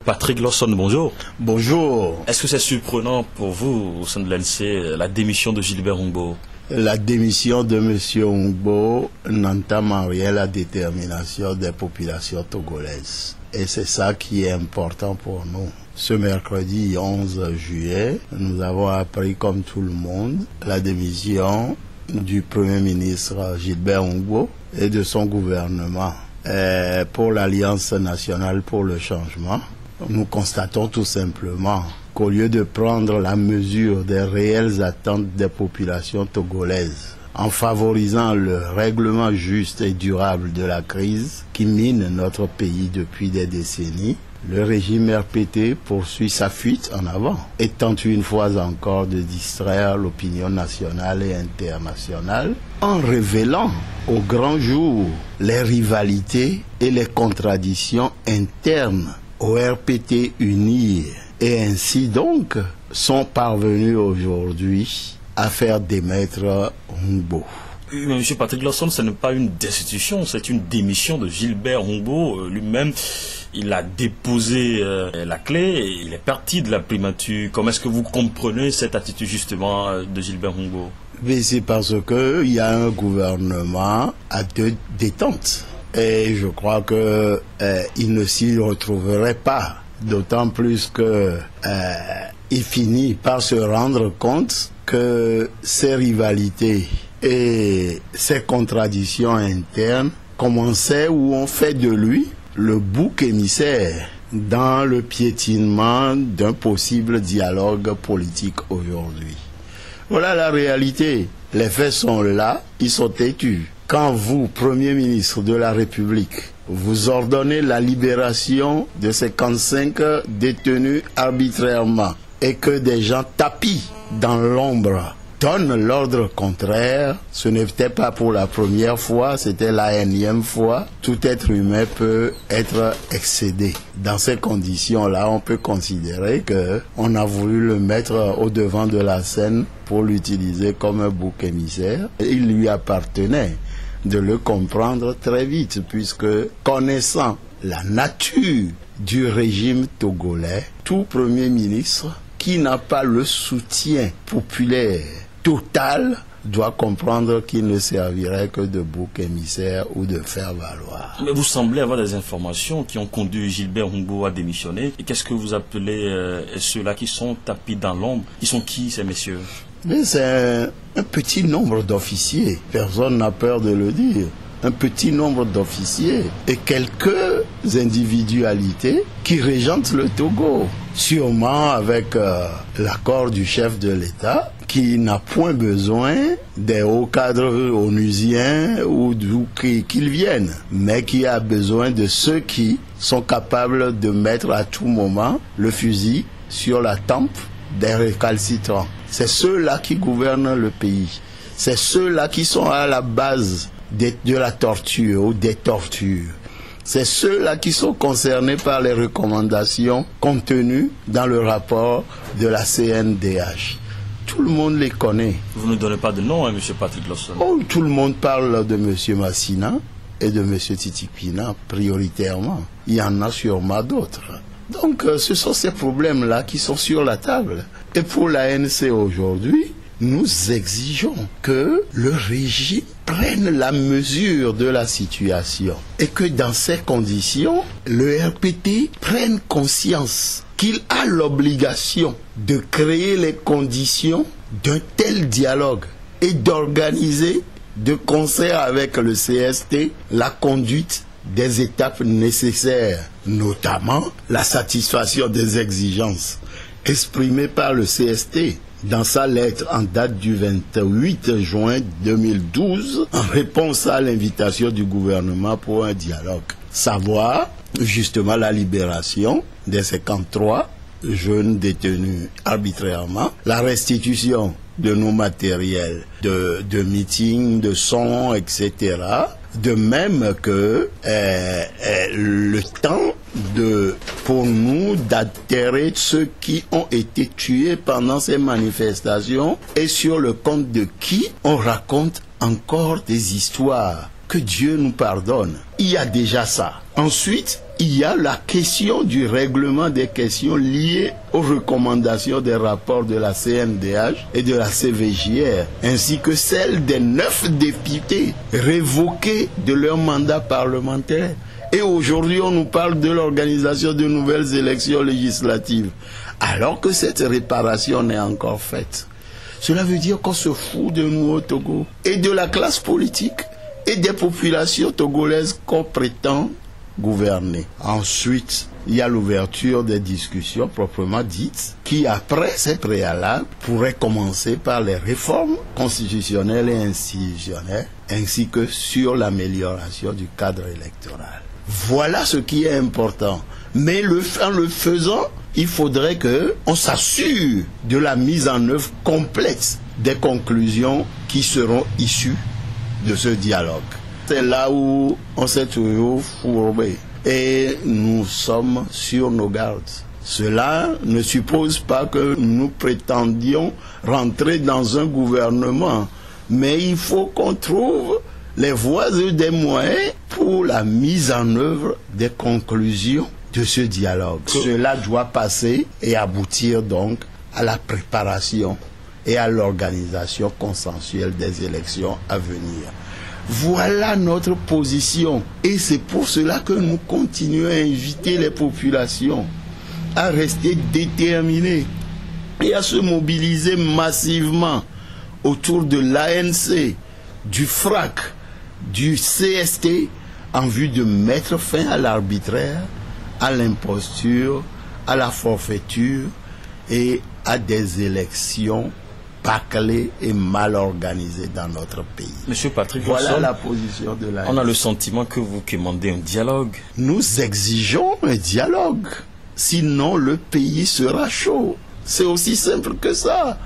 Patrick Lawson, bonjour. Bonjour. Est-ce que c'est surprenant pour vous, au sein de l'ANC, la démission de Gilbert Humbo? La démission de M. Humbo n'entame en rien la détermination des populations togolaises. Et c'est ça qui est important pour nous. Ce mercredi 11 juillet, nous avons appris, comme tout le monde, la démission du Premier ministre Gilbert Humbo et de son gouvernement. Pour l'Alliance nationale pour le changement, nous constatons tout simplement qu'au lieu de prendre la mesure des réelles attentes des populations togolaises, en favorisant le règlement juste et durable de la crise qui mine notre pays depuis des décennies, le régime RPT poursuit sa fuite en avant et tente une fois encore de distraire l'opinion nationale et internationale en révélant au grand jour les rivalités et les contradictions internes au RPT uni. Et ainsi donc sont parvenus aujourd'hui à faire démettre Humbo. Mais M. Patrick Lawson, ce n'est pas une destitution, c'est une démission de Gilbert Humbo lui-même. Il a déposé la clé et il est parti de la primature. Comment est-ce que vous comprenez cette attitude justement de Gilbert Humbo? Mais c'est parce qu'il y a un gouvernement à deux détentes. Et je crois qu'il ne s'y retrouverait pas. D'autant plus qu'il finit par se rendre compte que ces rivalités et ces contradictions internes commençaient ou ont fait de lui le bouc émissaire dans le piétinement d'un possible dialogue politique aujourd'hui. Voilà la réalité. Les faits sont là, ils sont têtus. Quand vous, Premier ministre de la République, vous ordonnez la libération de 55 détenus arbitrairement et que des gens tapis dans l'ombre donnent l'ordre contraire, ce n'était pas pour la première fois, c'était la énième fois. Tout être humain peut être excédé. Dans ces conditions-là, on peut considérer qu'on a voulu le mettre au devant de la scène pour l'utiliser comme un bouc émissaire. Et il lui appartenait de le comprendre très vite, puisque connaissant la nature du régime togolais, tout Premier ministre qui n'a pas le soutien populaire total doit comprendre qu'il ne servirait que de bouc émissaire ou de faire valoir. Mais vous semblez avoir des informations qui ont conduit Gilbert Humbo à démissionner. Et qu'est-ce que vous appelez ceux-là qui sont tapis dans l'ombre? Ils sont qui, ces messieurs? Mais c'est un petit nombre d'officiers. Personne n'a peur de le dire. Un petit nombre d'officiers et quelques individualités qui régentent le Togo. Sûrement avec l'accord du chef de l'État qui n'a point besoin des hauts cadres onusiens ou d'où qu'ils viennent, mais qui a besoin de ceux qui sont capables de mettre à tout moment le fusil sur la tempe des récalcitrants. C'est ceux-là qui gouvernent le pays. C'est ceux-là qui sont à la base de la torture ou des tortures. C'est ceux-là qui sont concernés par les recommandations contenues dans le rapport de la CNDH. Tout le monde les connaît. Vous ne donnez pas de nom, hein, M. Patrick Lawson? Oh, tout le monde parle de M. Massina et de M. Titikpina prioritairement. Il y en a sûrement d'autres. Donc, ce sont ces problèmes-là qui sont sur la table. Et pour l'ANC aujourd'hui, nous exigeons que le régime prenne la mesure de la situation et que dans ces conditions, le RPT prenne conscience qu'il a l'obligation de créer les conditions d'un tel dialogue et d'organiser de concert avec le CST la conduite des étapes nécessaires, notamment la satisfaction des exigences exprimées par le CST dans sa lettre en date du 28 juin 2012 en réponse à l'invitation du gouvernement pour un dialogue. Savoir justement la libération des 53 jeunes détenus arbitrairement, la restitution de nos matériels de meeting, de son, etc. De même que le temps pour nous d'atterrer ceux qui ont été tués pendant ces manifestations et sur le compte de qui on raconte encore des histoires. Que Dieu nous pardonne. Il y a déjà ça. Ensuite, il y a la question du règlement des questions liées aux recommandations des rapports de la CNDH et de la CVJR, ainsi que celle des 9 députés révoqués de leur mandat parlementaire. Et aujourd'hui, on nous parle de l'organisation de nouvelles élections législatives, alors que cette réparation n'est encore faite. Cela veut dire qu'on se fout de nous au Togo, et de la classe politique, et des populations togolaises qu'on prétend gouverner. Ensuite, il y a l'ouverture des discussions proprement dites, qui après ces préalables pourraient commencer par les réformes constitutionnelles et institutionnelles, ainsi que sur l'amélioration du cadre électoral. Voilà ce qui est important. Mais en le faisant, il faudrait qu'on s'assure de la mise en œuvre complète des conclusions qui seront issues de ce dialogue. C'est là où on s'est toujours fourbé. Et nous sommes sur nos gardes. Cela ne suppose pas que nous prétendions rentrer dans un gouvernement. Mais il faut qu'on trouve les voies et des moyens pour la mise en œuvre des conclusions de ce dialogue. Cela doit passer et aboutir donc à la préparation et à l'organisation consensuelle des élections à venir. Voilà notre position. Et c'est pour cela que nous continuons à inviter les populations à rester déterminées et à se mobiliser massivement autour de l'ANC, du FRAC, du CST, en vue de mettre fin à l'arbitraire, à l'imposture, à la forfaiture et à des élections bâclées et mal organisées dans notre pays. Monsieur Patrick voilà Laurson, la position de la... On a le sentiment que vous commandez un dialogue. Nous exigeons un dialogue. Sinon, le pays sera chaud. C'est aussi simple que ça.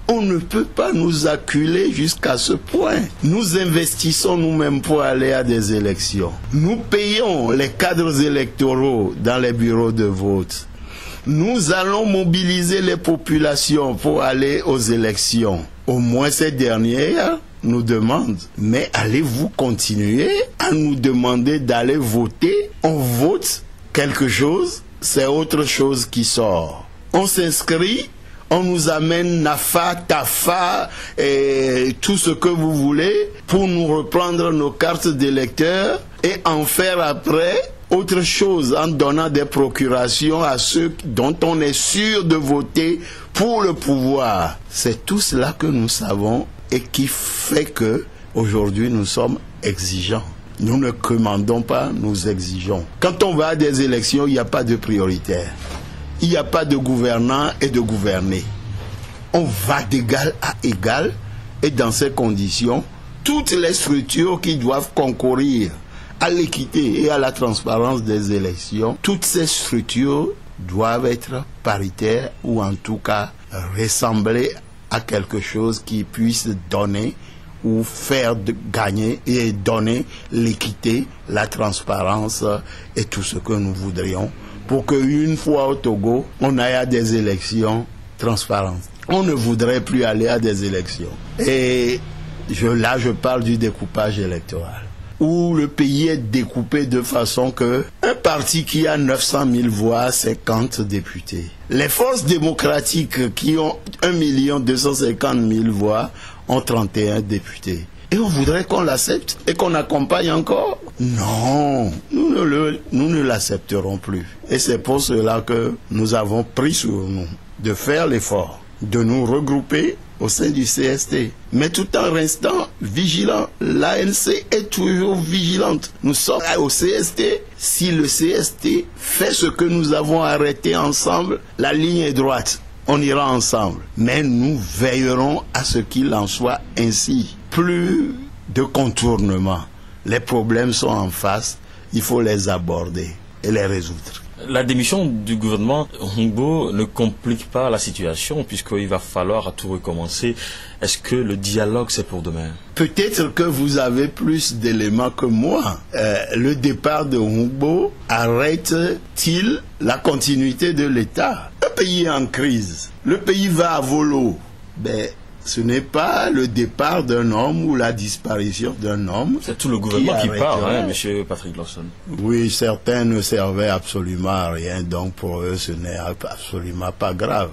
On ne peut pas nous acculer jusqu'à ce point. Nous investissons nous-mêmes pour aller à des élections. Nous payons les cadres électoraux dans les bureaux de vote. Nous allons mobiliser les populations pour aller aux élections. Au moins ces dernières nous demandent, mais allez-vous continuer à nous demander d'aller voter? On vote quelque chose, c'est autre chose qui sort. On s'inscrit, on nous amène NAFA, TAFA et tout ce que vous voulez pour nous reprendre nos cartes d'électeurs et en faire après autre chose en donnant des procurations à ceux dont on est sûr de voter pour le pouvoir. C'est tout cela que nous savons et qui fait que aujourd'hui nous sommes exigeants. Nous ne commandons pas, nous exigeons. Quand on va à des élections, il n'y a pas de prioritaire. Il n'y a pas de gouvernant et de gouverné. On va d'égal à égal et dans ces conditions, toutes les structures qui doivent concourir à l'équité et à la transparence des élections, toutes ces structures doivent être paritaires ou en tout cas ressembler à quelque chose qui puisse donner ou faire gagner et donner l'équité, la transparence et tout ce que nous voudrions pour qu'une fois au Togo, on aille à des élections transparentes. On ne voudrait plus aller à des élections. Et là, je parle du découpage électoral, où le pays est découpé de façon que un parti qui a 900 000 voix a 50 députés. Les forces démocratiques qui ont 1 250 000 voix ont 31 députés. Et on voudrait qu'on l'accepte et qu'on accompagne encore? Non, nous ne l'accepterons plus. Et c'est pour cela que nous avons pris sur nous de faire l'effort, de nous regrouper au sein du CST, mais tout en restant vigilants. L'ANC est toujours vigilante. Nous sommes au CST. Si le CST fait ce que nous avons arrêté ensemble, la ligne est droite. On ira ensemble. Mais nous veillerons à ce qu'il en soit ainsi. Plus de contournement. Les problèmes sont en face. Il faut les aborder et les résoudre. La démission du gouvernement Humbo ne complique pas la situation puisqu'il va falloir à tout recommencer. Est-ce que le dialogue c'est pour demain? Peut-être que vous avez plus d'éléments que moi. Le départ de Humbo arrête-t-il la continuité de l'État? Un pays en crise, le pays va à volo. Ce n'est pas le départ d'un homme ou la disparition d'un homme. C'est tout le gouvernement qui parle, hein, monsieur Patrick Lawson. Oui, certains ne servaient absolument à rien, donc pour eux, ce n'est absolument pas grave.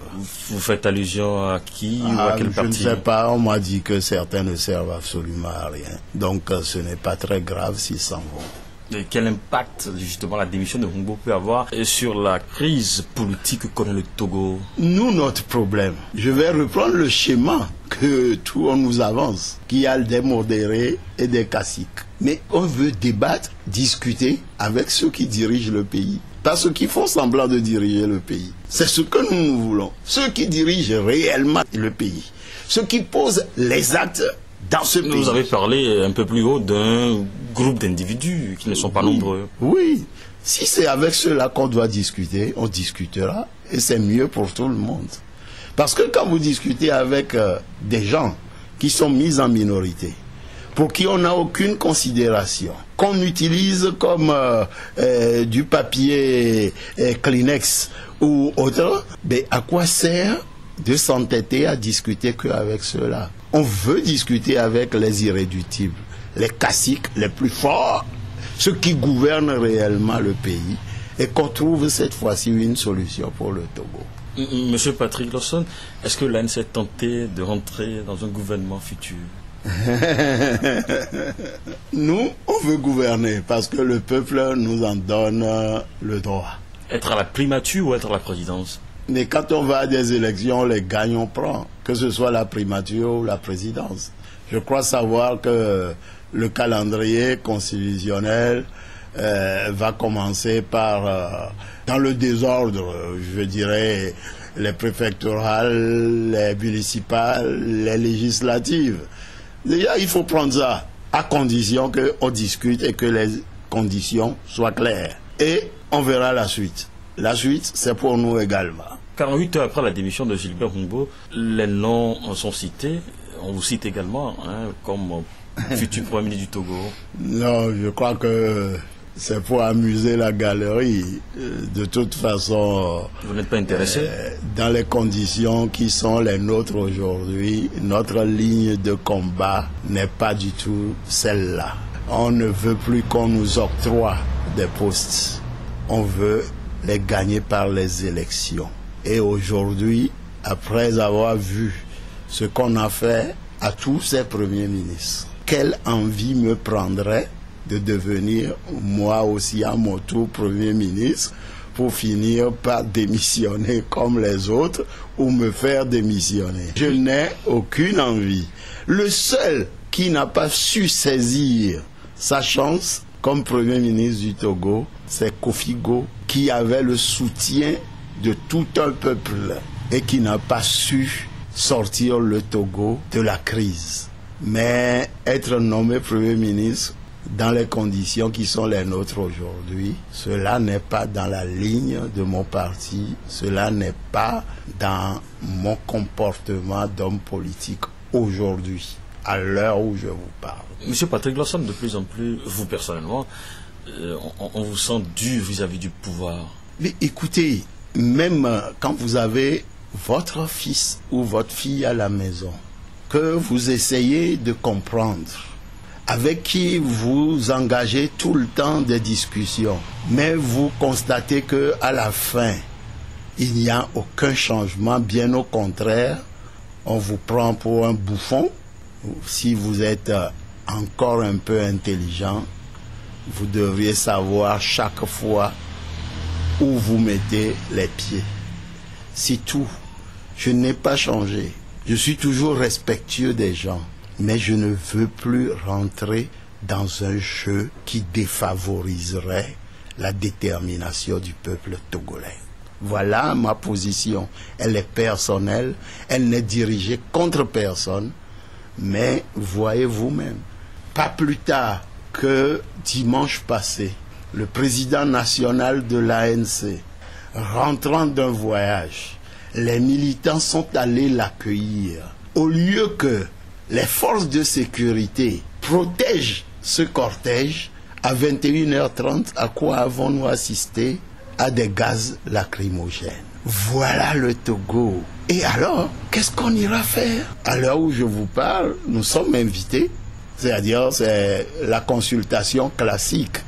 Vous faites allusion à qui ou à quel parti? Je ne sais pas, on m'a dit que certains ne servent absolument à rien. Donc ce n'est pas très grave s'ils s'en vont. Et quel impact, justement, la démission de Humbo peut avoir sur la crise politique que connaît le Togo? Nous, notre problème, je vais reprendre le schéma que tout on nous avance, qu'il y a des modérés et des caciques. Mais on veut débattre, discuter avec ceux qui dirigent le pays. Pas ceux qui font semblant de diriger le pays. C'est ce que nous voulons. Ceux qui dirigent réellement le pays. Ceux qui posent les actes dans ce pays. Vous avez parlé un peu plus haut d'un groupe d'individus qui ne sont pas nombreux. Oui, si c'est avec ceux-là qu'on doit discuter, on discutera et c'est mieux pour tout le monde. Parce que quand vous discutez avec des gens qui sont mis en minorité, pour qui on n'a aucune considération, qu'on utilise comme du papier Kleenex ou autre, mais à quoi sert de s'entêter à discuter qu'avec ceux-là? On veut discuter avec les irréductibles, les caciques les plus forts, ceux qui gouvernent réellement le pays, et qu'on trouve cette fois-ci une solution pour le Togo. Monsieur Patrick Lawson, est-ce que l'ANC est tenté de rentrer dans un gouvernement futur? Nous, on veut gouverner parce que le peuple nous en donne le droit. Être à la primature ou être à la présidence? Mais quand on va à des élections, on les gagne, on prend, que ce soit la primature ou la présidence. Je crois savoir que le calendrier constitutionnel va commencer par, dans le désordre, je dirais, les préfectorales, les municipales, les législatives. Déjà, il faut prendre ça, à condition qu'on discute et que les conditions soient claires. Et on verra la suite. La suite, c'est pour nous également. 48 heures après la démission de Gilbert Humbo, les noms sont cités. On vous cite également comme futur Premier ministre du Togo. Non, je crois que c'est pour amuser la galerie. De toute façon... Vous n'êtes pas intéressé? Dans les conditions qui sont les nôtres aujourd'hui, notre ligne de combat n'est pas du tout celle-là. On ne veut plus qu'on nous octroie des postes. On veut les gagner par les élections. Et aujourd'hui, après avoir vu ce qu'on a fait à tous ces premiers ministres, quelle envie me prendrait de devenir moi aussi à mon tour Premier ministre pour finir par démissionner comme les autres ou me faire démissionner. Je n'ai aucune envie. Le seul qui n'a pas su saisir sa chance comme Premier ministre du Togo, c'est Kofi Go, qui avait le soutien de tout un peuple et qui n'a pas su sortir le Togo de la crise. Mais être nommé Premier ministre dans les conditions qui sont les nôtres aujourd'hui, cela n'est pas dans la ligne de mon parti, cela n'est pas dans mon comportement d'homme politique aujourd'hui, à l'heure où je vous parle. Monsieur Patrick Lawson, de plus en plus, vous personnellement, on vous sent dur vis-à-vis du pouvoir. Mais écoutez, même quand vous avez votre fils ou votre fille à la maison, que vous essayez de comprendre, avec qui vous engagez tout le temps des discussions, mais vous constatez que à la fin, il n'y a aucun changement, bien au contraire, on vous prend pour un bouffon. Si vous êtes encore un peu intelligent, vous devriez savoir chaque fois où vous mettez les pieds. C'est tout. Je n'ai pas changé. Je suis toujours respectueux des gens, mais je ne veux plus rentrer dans un jeu qui défavoriserait la détermination du peuple togolais. Voilà ma position. Elle est personnelle, elle n'est dirigée contre personne, mais voyez vous-même. Pas plus tard que dimanche passé, le président national de l'ANC, rentrant d'un voyage, les militants sont allés l'accueillir. Au lieu que les forces de sécurité protègent ce cortège, à 21h30, à quoi avons-nous assisté? À des gaz lacrymogènes. voilà le Togo. Et alors, qu'est-ce qu'on ira faire? À l'heure où je vous parle, nous sommes invités, c'est-à-dire c'est la consultation classique.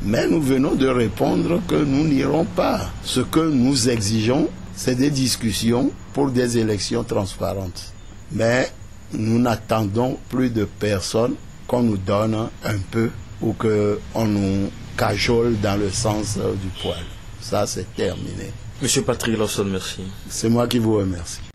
Mais nous venons de répondre que nous n'irons pas. Ce que nous exigeons, c'est des discussions pour des élections transparentes. Mais nous n'attendons plus de personnes qu'on nous donne un peu ou qu'on nous cajole dans le sens du poil. Ça, c'est terminé. Monsieur Patrick Lawson, merci. C'est moi qui vous remercie.